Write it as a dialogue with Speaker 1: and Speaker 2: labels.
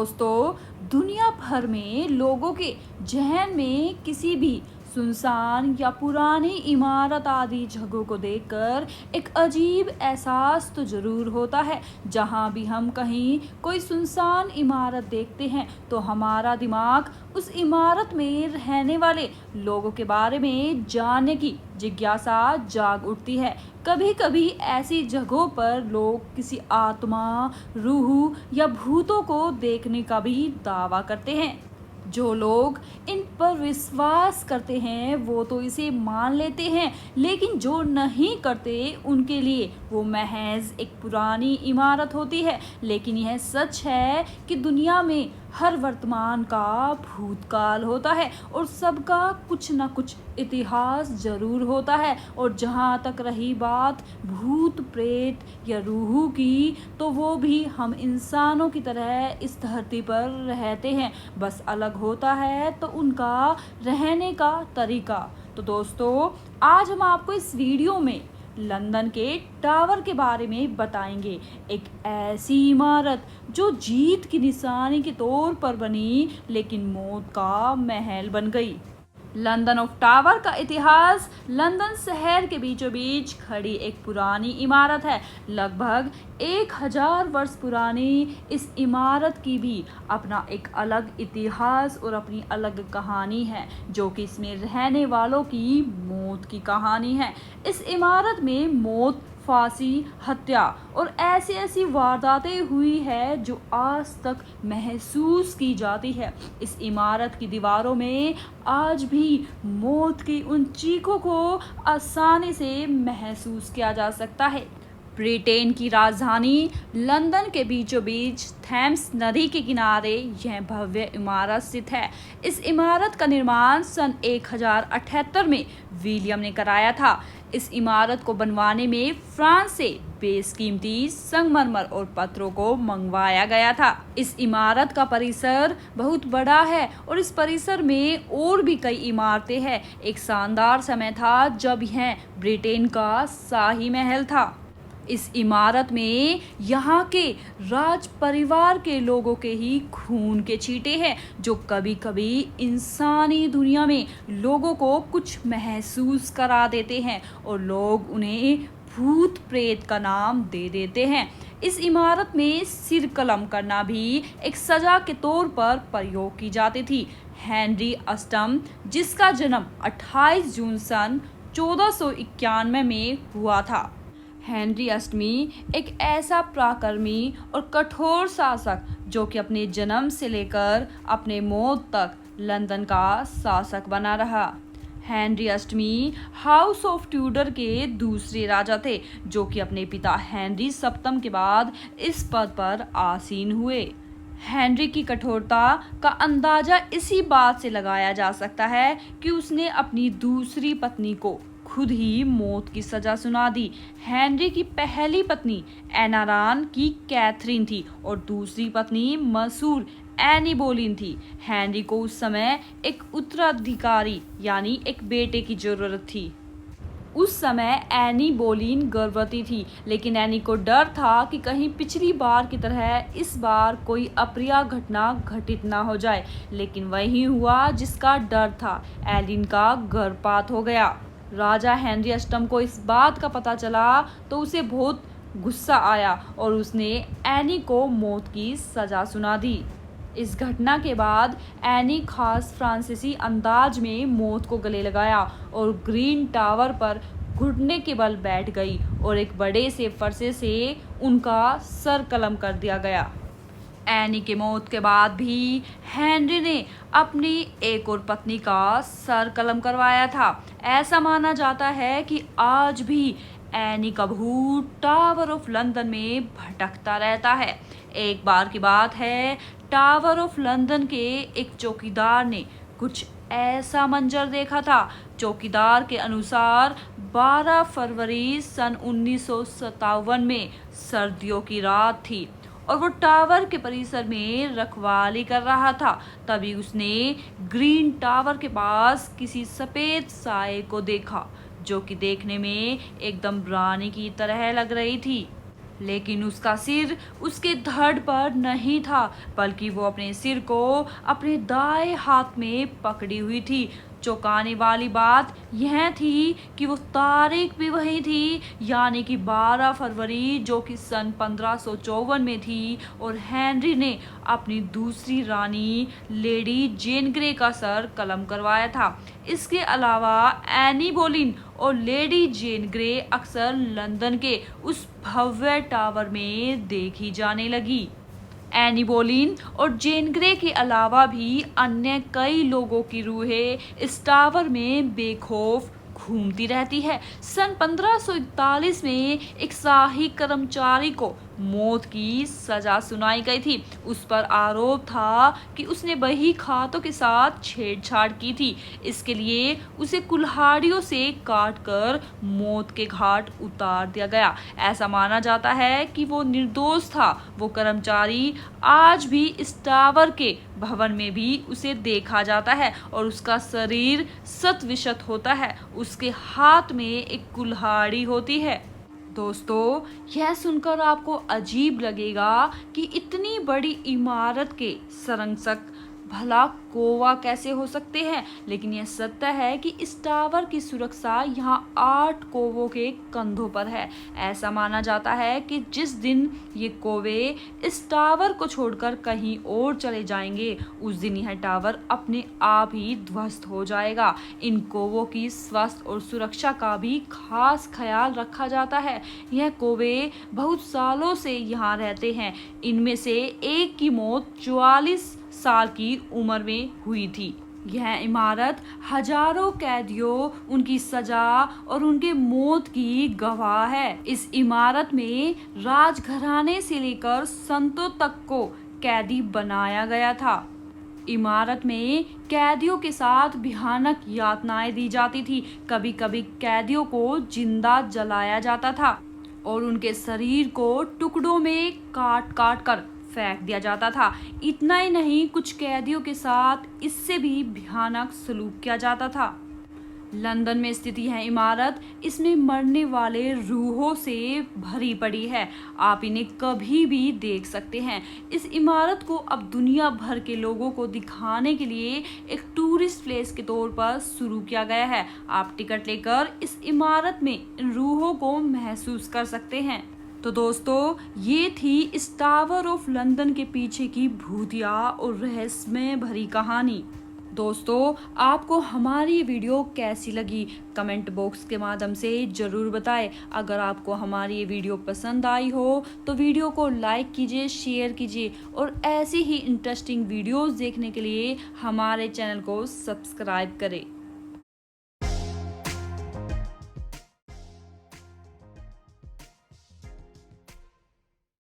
Speaker 1: दोस्तों, दुनिया भर में लोगों के जहन में किसी भी सुनसान या पुरानी इमारत आदि जगहों को देखकर एक अजीब एहसास तो ज़रूर होता है। जहाँ भी हम कहीं कोई सुनसान इमारत देखते हैं तो हमारा दिमाग उस इमारत में रहने वाले लोगों के बारे में जानने की जिज्ञासा जाग उठती है। कभी कभी ऐसी जगहों पर लोग किसी आत्मा, रूह या भूतों को देखने का भी दावा करते हैं। जो लोग इन पर विश्वास करते हैं वो तो इसे मान लेते हैं, लेकिन जो नहीं करते उनके लिए वो महज एक पुरानी इमारत होती है। लेकिन यह सच है कि दुनिया में हर वर्तमान का भूतकाल होता है और सबका कुछ न कुछ इतिहास जरूर होता है। और जहाँ तक रही बात भूत प्रेत या रूह की, तो वो भी हम इंसानों की तरह इस धरती पर रहते हैं, बस अलग होता है तो उनका रहने का तरीका। तो दोस्तों, आज हम आपको इस वीडियो में लंदन के टावर के बारे में बताएंगे। एक ऐसी इमारत जो जीत की निशानी के तौर पर बनी लेकिन मौत का महल बन गई। लंदन ऑफ टावर का इतिहास लंदन शहर के बीचों बीच खड़ी एक पुरानी इमारत है। लगभग 1000 वर्ष पुरानी इस इमारत की भी अपना एक अलग इतिहास और अपनी अलग कहानी है, जो कि इसमें रहने वालों की मौत की कहानी है। इस इमारत में मौत, फांसी, हत्या और ऐसी वारदातें हुई है जो आज तक महसूस की जाती है। इस इमारत की दीवारों में आज भी मौत की उन चीखों को आसानी से महसूस किया जा सकता है। ब्रिटेन की राजधानी लंदन के बीचों बीच थेम्स नदी के किनारे यह भव्य इमारत स्थित है। इस इमारत का निर्माण सन 1078 में विलियम ने कराया था। इस इमारत को बनवाने में फ्रांस से बेशकीमती संगमरमर और पत्थरों को मंगवाया गया था। इस इमारत का परिसर बहुत बड़ा है और इस परिसर में और भी कई इमारतें हैं। एक शानदार समय था जब यह ब्रिटेन का शाही महल था। इस इमारत में यहाँ के राज परिवार के लोगों के ही खून के छींटे हैं, जो कभी कभी इंसानी दुनिया में लोगों को कुछ महसूस करा देते हैं और लोग उन्हें भूत प्रेत का नाम दे देते हैं। इस इमारत में सिर कलम करना भी एक सजा के तौर पर प्रयोग की जाती थी। हेनरी अष्टम, जिसका जन्म 28 जून सन 1491 में हुआ था। हेनरी अष्टमी एक ऐसा पराक्रमी और कठोर शासक जो कि अपने जन्म से लेकर अपने मौत तक लंदन का शासक बना रहा। Henry Ashtami house of Tudor के दूसरे राजा थे, जो कि अपने पिता हेनरी सप्तम के बाद इस पद पर आसीन हुए। हेनरी की कठोरता का अंदाजा इसी बात से लगाया जा सकता है कि उसने अपनी दूसरी पत्नी को खुद ही मौत की सजा सुना दी। हेनरी की पहली पत्नी एनारान की कैथरीन थी और दूसरी पत्नी मशहूर एनी बोलीन थी। हेनरी को उस समय एक उत्तराधिकारी यानी एक बेटे की जरूरत थी। उस समय एनी बोलीन गर्भवती थी, लेकिन एनी को डर था कि कहीं पिछली बार की तरह इस बार कोई अप्रिय घटना घटित ना हो जाए। लेकिन वही हुआ जिसका डर था। एलिन का गर्भपात हो गया। राजा हेनरी अष्टम को इस बात का पता चला तो उसे बहुत गुस्सा आया और उसने एनी को मौत की सजा सुना दी। इस घटना के बाद एनी खास फ्रांसीसी अंदाज में मौत को गले लगाया और ग्रीन टावर पर घुटने के बल बैठ गई और एक बड़े से फरसे से उनका सर कलम कर दिया गया। एनी के मौत के बाद भी हेनरी ने अपनी एक और पत्नी का सर कलम करवाया था। ऐसा माना जाता है कि आज भी एनी का भूत टावर ऑफ लंदन में भटकता रहता है। एक बार की बात है, टावर ऑफ लंदन के एक चौकीदार ने कुछ ऐसा मंजर देखा था। चौकीदार के अनुसार 12 फरवरी सन 1957 में सर्दियों की रात थी और वो टावर के परिसर में रखवाली कर रहा था। तभी उसने ग्रीन टावर के पास किसी सफेद साए को देखा, जो कि देखने में एकदम रानी की तरह लग रही थी। लेकिन उसका सिर उसके धड़ पर नहीं था, बल्कि वो अपने सिर को अपने दाएं हाथ में पकड़ी हुई थी। चौंकाने वाली बात यह थी कि वो तारीख भी वही थी, यानी कि 12 फरवरी, जो कि सन 1554 में थी, और हेनरी ने अपनी दूसरी रानी लेडी जेन ग्रे का सर कलम करवाया था। इसके अलावा एनी बोलीन और लेडी जेन ग्रे अक्सर लंदन के उस भव्य टावर में देखी जाने लगी। एनी बोलीन और जेन ग्रे के अलावा भी अन्य कई लोगों की रूहें इस टावर में बेखौफ घूमती रहती है। सन 1541 में एक शाही कर्मचारी को मौत की सजा सुनाई गई थी। उस पर आरोप था कि उसने बही खातों के साथ छेड़छाड़ की थी। इसके लिए उसे कुल्हाड़ियों से काटकर मौत के घाट उतार दिया गया। ऐसा माना जाता है कि वो निर्दोष था। वो कर्मचारी आज भी इस टावर के भवन में भी उसे देखा जाता है और उसका शरीर शत विशत होता है। उसके हाथ में एक कुल्हाड़ी होती है। दोस्तों, यह सुनकर आपको अजीब लगेगा कि इतनी बड़ी इमारत के संरक्षक भला कौवा कैसे हो सकते हैं, लेकिन यह सत्य है कि इस टावर की सुरक्षा यहाँ 8 कौवों के कंधों पर है। ऐसा माना जाता है कि जिस दिन ये कौवे इस टावर को छोड़कर कहीं और चले जाएंगे, उस दिन यह टावर अपने आप ही ध्वस्त हो जाएगा। इन कौवों की स्वास्थ्य और सुरक्षा का भी खास ख्याल रखा जाता है। यह कौवे बहुत सालों से यहाँ रहते हैं। इनमें से एक की मौत 44 साल की उम्र में हुई थी। यह इमारत हजारों कैदियों, उनकी सजा और उनके मौत की गवाह है। इस इमारत में राजघराने से लेकर संतों तक को कैदी बनाया गया था। इमारत में कैदियों के साथ भयानक यातनाएं दी जाती थी। कभी कभी कैदियों को जिंदा जलाया जाता था और उनके शरीर को टुकड़ों में काट काट कर फेंक दिया जाता था। इतना ही नहीं, कुछ कैदियों के साथ इससे भी भयानक सलूक किया जाता था। लंदन में स्थित यह इमारत इसमें मरने वाले रूहों से भरी पड़ी है। आप इन्हें कभी भी देख सकते हैं। इस इमारत को अब दुनिया भर के लोगों को दिखाने के लिए एक टूरिस्ट प्लेस के तौर पर शुरू किया गया है। आप टिकट लेकर इस इमारत में इन रूहों को महसूस कर सकते हैं। तो दोस्तों, ये थी इस टावर ऑफ लंदन के पीछे की भूतिया और रहस्यमय भरी कहानी। दोस्तों, आपको हमारी वीडियो कैसी लगी कमेंट बॉक्स के माध्यम से ज़रूर बताएं। अगर आपको हमारी ये वीडियो पसंद आई हो तो वीडियो को लाइक कीजिए, शेयर कीजिए और ऐसी ही इंटरेस्टिंग वीडियोस देखने के लिए हमारे चैनल को सब्सक्राइब करें।